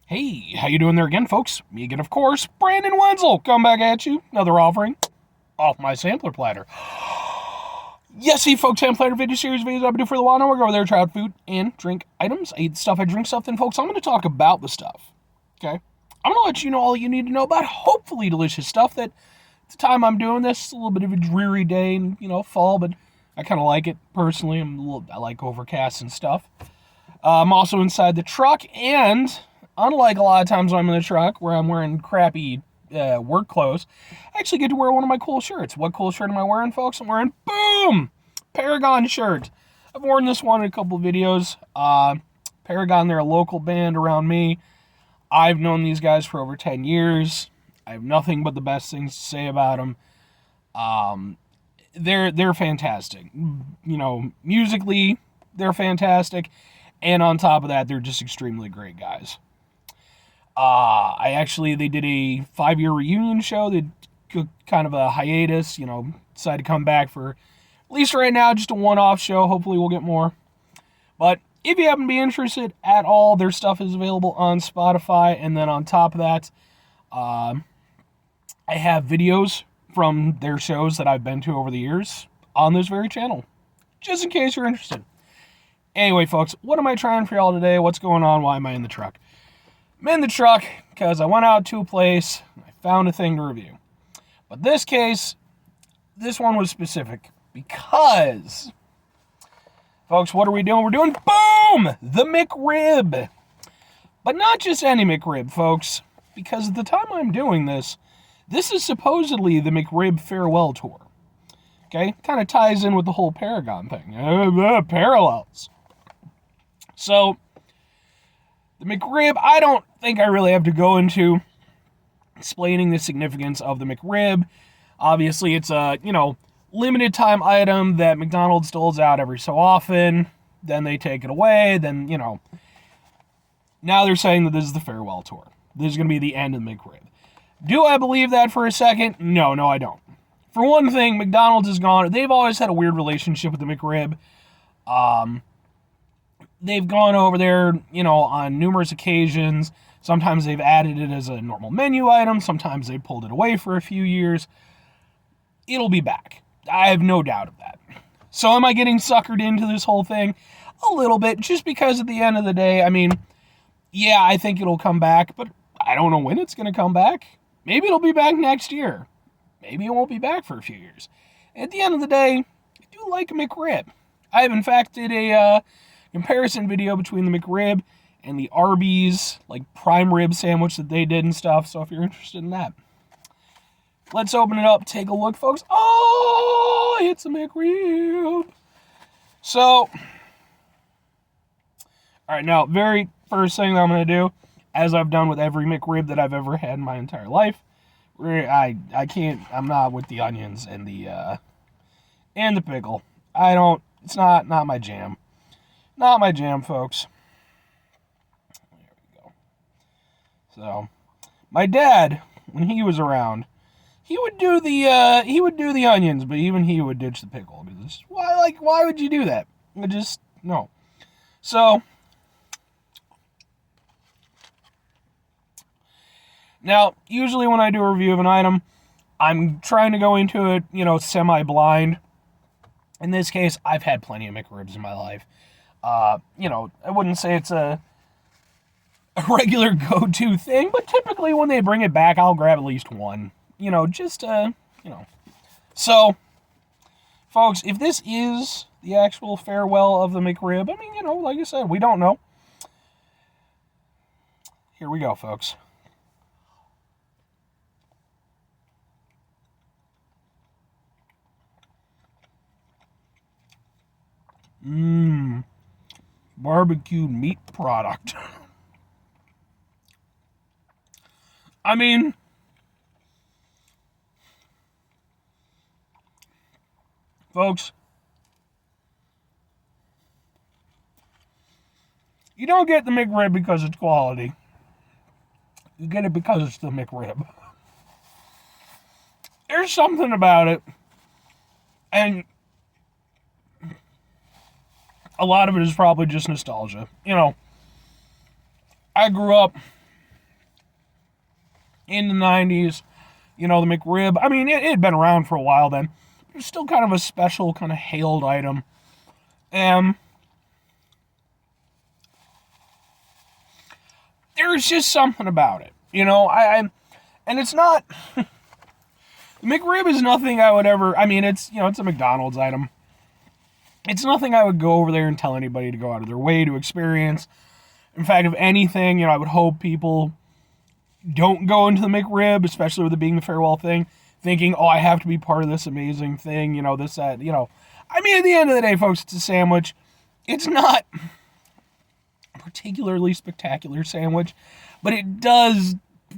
Hey, how you doing there again, folks? Me again, of course, Brandon Wenzel. Come back at you. Another offering off my sampler platter. Yes, see, folks, sampler platter video series videos I do for the while. Now we're going over there, try out food and drink items. I eat the stuff, I drink stuff. Then, folks, I'm going to talk about the stuff. Okay? I'm going to let you know all you need to know about hopefully delicious stuff that at the time I'm doing this, a little bit of a dreary day and, fall, but I kind of like it personally. I like overcast and stuff. I'm also inside the truck, and unlike a lot of times when I'm in the truck where I'm wearing crappy work clothes, I actually get to wear one of my cool shirts. What cool shirt am I wearing, folks? I'm wearing, boom, Paragon shirt. I've worn this one in a couple of videos. Paragon, they're a local band around me. I've known these guys for over 10 years. I have nothing but the best things to say about them. They're fantastic. Musically, they're fantastic. And on top of that, they're just extremely great guys. They did a 5-year reunion show. They took kind of a hiatus, decided to come back for, at least right now, just a one-off show. Hopefully we'll get more. But if you happen to be interested at all, their stuff is available on Spotify. And then on top of that, I have videos from their shows that I've been to over the years on this very channel, just in case you're interested. Anyway, folks, what am I trying for y'all today? What's going on? Why am I in the truck? I'm in the truck because I went out to a place and I found a thing to review. But this one was specific because, folks, what are we doing? We're doing, boom, the McRib. But not just any McRib, folks, because at the time I'm doing this is supposedly the McRib farewell tour. Okay? Kind of ties in with the whole Paragon thing. Parallels. So, the McRib, I don't think I really have to go into explaining the significance of the McRib. Obviously, it's a, limited time item that McDonald's doles out every so often. Then they take it away. Then, now they're saying that this is the farewell tour. This is going to be the end of the McRib. Do I believe that for a second? No, I don't. For one thing, McDonald's is gone. They've always had a weird relationship with the McRib. They've gone over there, on numerous occasions. Sometimes they've added it as a normal menu item. Sometimes they pulled it away for a few years. It'll be back. I have no doubt of that. So am I getting suckered into this whole thing? A little bit, just because at the end of the day, yeah, I think it'll come back, but I don't know when it's going to come back. Maybe it'll be back next year. Maybe it won't be back for a few years. At the end of the day, I do like a McRib. I have, in fact, did a comparison video between the McRib and the Arby's, prime rib sandwich that they did and stuff, so if you're interested in that. Let's open it up, take a look, folks. Oh, it's a McRib. So, all right, now, very first thing that I'm going to do, as I've done with every McRib that I've ever had in my entire life, I'm not with the onions and the pickle. It's not my jam. Not my jam, folks. There we go. So, my dad, when he was around, he would do the onions, but even he would ditch the pickle. Because why would you do that? No. So, now, usually when I do a review of an item, I'm trying to go into it, semi-blind. In this case, I've had plenty of McRibs in my life. I wouldn't say it's a regular go-to thing, but typically when they bring it back, I'll grab at least one. So, folks, if this is the actual farewell of the McRib, like I said, we don't know. Here we go, folks. Barbecue meat product. Folks, you don't get the McRib because it's quality. You get it because it's the McRib. There's something about it, and a lot of it is probably just nostalgia. I grew up in the 90s. You know, the McRib, I mean, it had been around for a while then. It was still kind of a special, kind of hailed item. And there's just something about it. You know, and it's not, McRib is nothing I would ever, I mean, it's, you know, it's a McDonald's item. It's nothing I would go over there and tell anybody to go out of their way to experience. In fact, if anything, you know, I would hope people don't go into the McRib, especially with it being the farewell thing, thinking, oh, I have to be part of this amazing thing, you know, this, that, you know. I mean, at the end of the day, folks, it's a sandwich. It's not a particularly spectacular sandwich, but it does,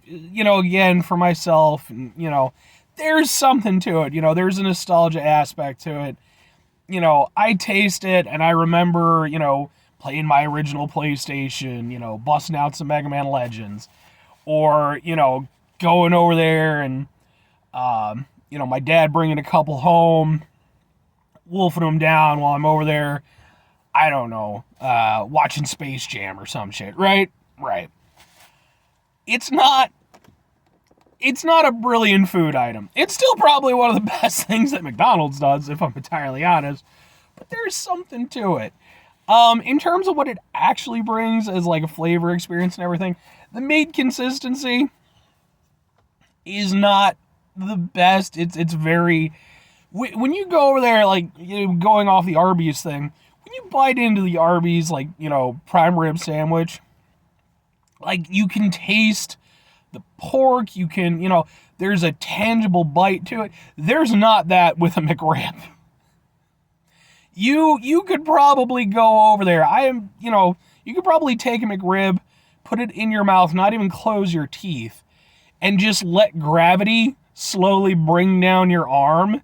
you know, again, for myself, and, you know, there's something to it. You know, there's a nostalgia aspect to it. You know, I taste it, and I remember, you know, playing my original PlayStation, you know, busting out some Mega Man Legends, or, you know, going over there and, you know, my dad bringing a couple home, wolfing them down while I'm over there, I don't know, watching Space Jam or some shit, right? Right. It's not a brilliant food item. It's still probably one of the best things that McDonald's does, if I'm entirely honest. But there's something to it. In terms of what it actually brings as like a flavor experience and everything, the meat consistency is not the best. It's very, when you go over there, like, you know, going off the Arby's thing, when you bite into the Arby's, like, you know, prime rib sandwich, like, you can taste the pork, you can, you know, there's a tangible bite to it. There's not that with a McRib. You could probably go over there. You know, you could probably take a McRib, put it in your mouth, not even close your teeth, and just let gravity slowly bring down your arm.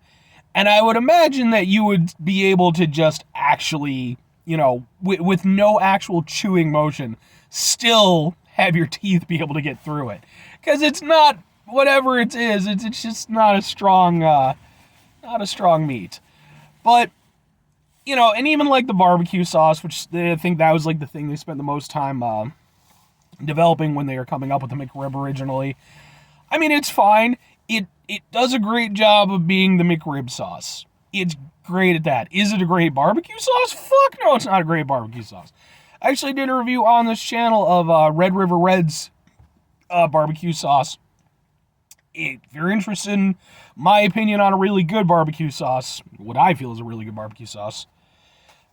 And I would imagine that you would be able to just actually, you know, with no actual chewing motion, still have your teeth be able to get through it. Because it's not, whatever it is, it's just not a strong meat. But, you know, and even like the barbecue sauce, which I think that was like the thing they spent the most time developing when they were coming up with the McRib originally. I mean, it's fine. It does a great job of being the McRib sauce. It's great at that. Is it a great barbecue sauce? Fuck no, it's not a great barbecue sauce. I actually did a review on this channel of Red River Red's barbecue sauce. If you're interested in my opinion on a really good barbecue sauce, what I feel is a really good barbecue sauce,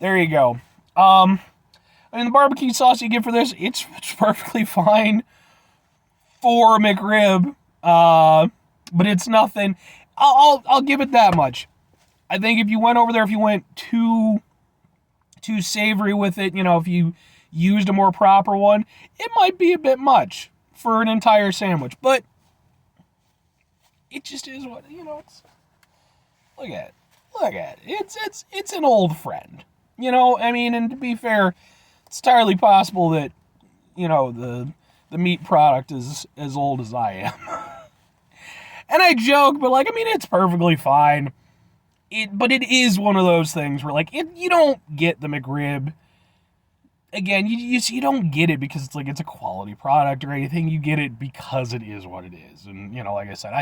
there you go. I mean, the barbecue sauce you get for this, it's perfectly fine for a McRib, but it's nothing. I'll give it that much. I think if you went over there, if you went too savory with it, you know, if you used a more proper one, it might be a bit much for an entire sandwich. But it just is what, you know, it's, look at it. It's an old friend. You know, I mean, and to be fair, it's entirely possible that, you know, the meat product is as old as I am. And I joke, but, like, I mean, it's perfectly fine. But it is one of those things where, like, you don't get the McRib. Again, you don't get it because it's like it's a quality product or anything. You get it because it is what it is. And, you know, like I said,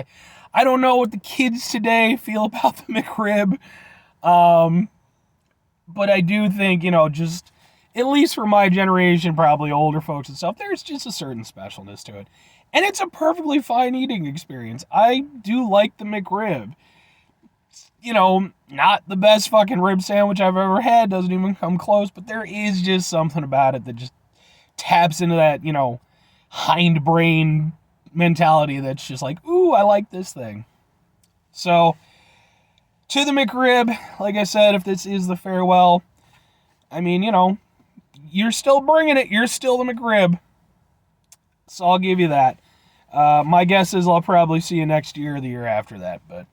I don't know what the kids today feel about the McRib. But I do think, you know, just, at least for my generation, probably older folks and stuff, there's just a certain specialness to it. And it's a perfectly fine eating experience. I do like the McRib. You know, not the best fucking rib sandwich I've ever had, doesn't even come close, but there is just something about it that just taps into that, you know, hindbrain mentality that's just like, ooh, I like this thing. So, to the McRib, like I said, if this is the farewell, I mean, you know, you're still bringing it, you're still the McRib. So I'll give you that. My guess is I'll probably see you next year or the year after that, but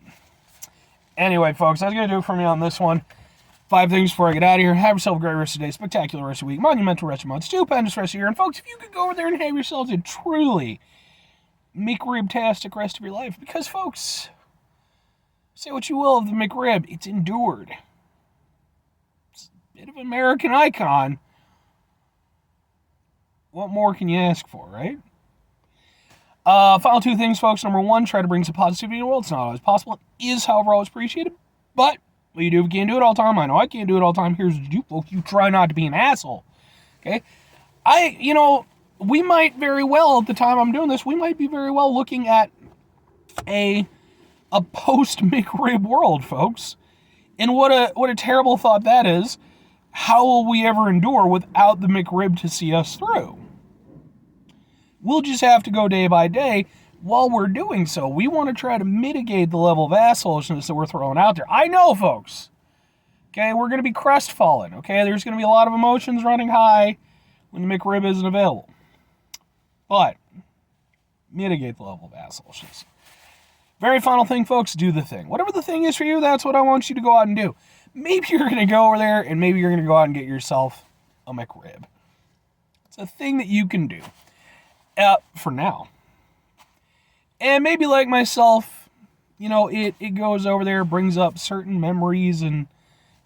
anyway, folks, that's going to do it for me on this one. 5 things before I get out of here. Have yourself a great rest of the day, spectacular rest of the week, monumental rest of the month, stupendous rest of the year. And folks, if you could go over there and have yourselves a truly McRib-tastic rest of your life, because, folks, say what you will of the McRib, it's endured. It's a bit of an American icon. What more can you ask for, right? Final two things, folks. Number one, try to bring some positivity in the world. It's not always possible. It is, however, always appreciated. But what you do if you can't do it all the time. I know I can't do it all the time. Here's what you do, folks. You try not to be an asshole. Okay? We might very well, at the time I'm doing this, we might be very well looking at a post-McRib world, folks. And what a terrible thought that is. How will we ever endure without the McRib to see us through? We'll just have to go day by day. While we're doing so, we want to try to mitigate the level of assholishness that we're throwing out there. I know, folks. Okay, we're going to be crestfallen. Okay, there's going to be a lot of emotions running high when the McRib isn't available. But mitigate the level of assholishness. Very final thing, folks, do the thing. Whatever the thing is for you, that's what I want you to go out and do. Maybe you're going to go over there and maybe you're going to go out and get yourself a McRib. It's a thing that you can do. For now. And maybe like myself, it goes over there, brings up certain memories, and,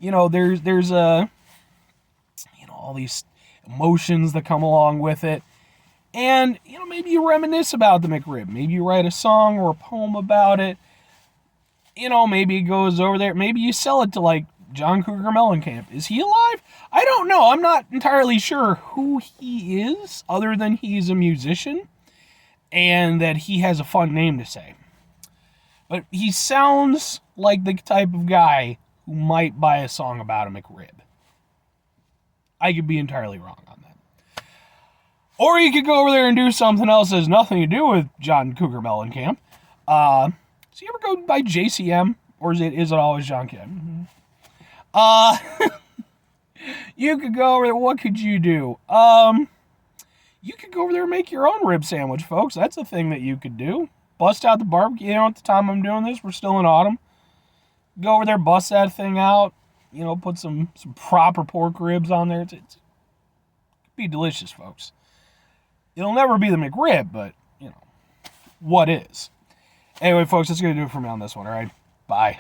there's all these emotions that come along with it. And, maybe you reminisce about the McRib. Maybe you write a song or a poem about it. Maybe it goes over there. Maybe you sell it to, like, John Cougar Mellencamp. Is he alive? I don't know. I'm not entirely sure who he is, other than he's a musician and that he has a fun name to say. But he sounds like the type of guy who might buy a song about a McRib. I could be entirely wrong on that. Or you could go over there and do something else that has nothing to do with John Cougar Mellencamp. So you ever go by JCM? Or is it always John Kim? You could go over there. What could you do? You could go over there and make your own rib sandwich, folks. That's a thing that you could do. Bust out the barbecue. At the time I'm doing this, we're still in autumn. Go over there, bust that thing out. Put some proper pork ribs on there. It could be delicious, folks. It'll never be the McRib, but, what is? Anyway, folks, that's going to do it for me on this one, all right? Bye.